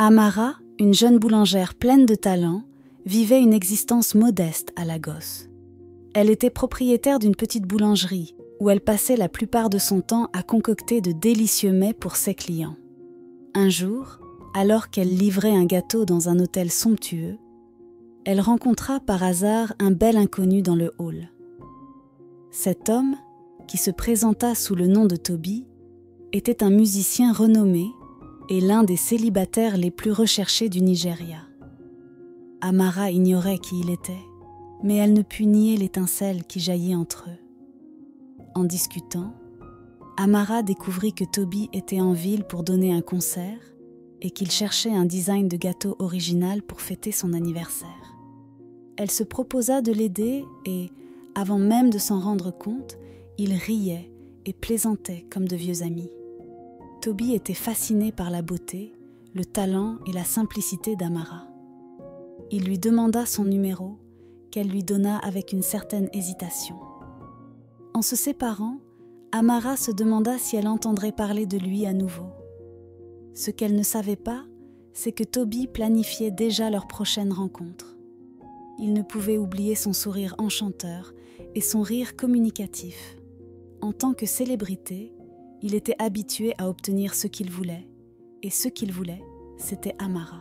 Amara, une jeune boulangère pleine de talent, vivait une existence modeste à Lagos. Elle était propriétaire d'une petite boulangerie où elle passait la plupart de son temps à concocter de délicieux mets pour ses clients. Un jour, alors qu'elle livrait un gâteau dans un hôtel somptueux, elle rencontra par hasard un bel inconnu dans le hall. Cet homme, qui se présenta sous le nom de Toby, était un musicien renommé et l'un des célibataires les plus recherchés du Nigeria. Amara ignorait qui il était, mais elle ne put nier l'étincelle qui jaillit entre eux. En discutant, Amara découvrit que Toby était en ville pour donner un concert et qu'il cherchait un design de gâteau original pour fêter son anniversaire. Elle se proposa de l'aider et, avant même de s'en rendre compte, ils riaient et plaisantaient comme de vieux amis. Toby était fasciné par la beauté, le talent et la simplicité d'Amara. Il lui demanda son numéro, qu'elle lui donna avec une certaine hésitation. En se séparant, Amara se demanda si elle entendrait parler de lui à nouveau. Ce qu'elle ne savait pas, c'est que Toby planifiait déjà leur prochaine rencontre. Il ne pouvait oublier son sourire enchanteur et son rire communicatif. En tant que célébrité, il était habitué à obtenir ce qu'il voulait, et ce qu'il voulait, c'était Amara.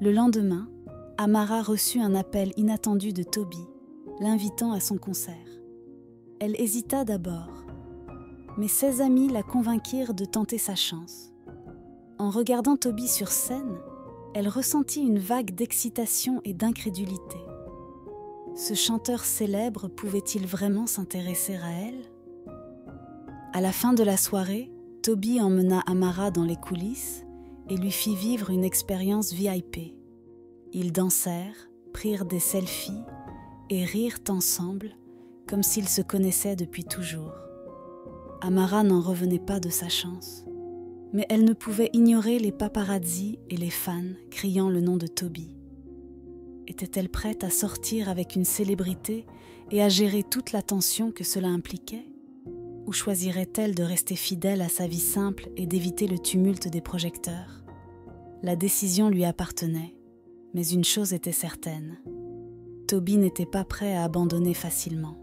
Le lendemain, Amara reçut un appel inattendu de Toby, l'invitant à son concert. Elle hésita d'abord, mais ses amis la convainquirent de tenter sa chance. En regardant Toby sur scène, elle ressentit une vague d'excitation et d'incrédulité. Ce chanteur célèbre pouvait-il vraiment s'intéresser à elle ? À la fin de la soirée, Toby emmena Amara dans les coulisses et lui fit vivre une expérience VIP. Ils dansèrent, prirent des selfies et rirent ensemble comme s'ils se connaissaient depuis toujours. Amara n'en revenait pas de sa chance, mais elle ne pouvait ignorer les paparazzis et les fans criant le nom de Toby. Était-elle prête à sortir avec une célébrité et à gérer toute l'attention que cela impliquait ? Ou choisirait-elle de rester fidèle à sa vie simple et d'éviter le tumulte des projecteurs ? La décision lui appartenait, mais une chose était certaine. Toby n'était pas prêt à abandonner facilement.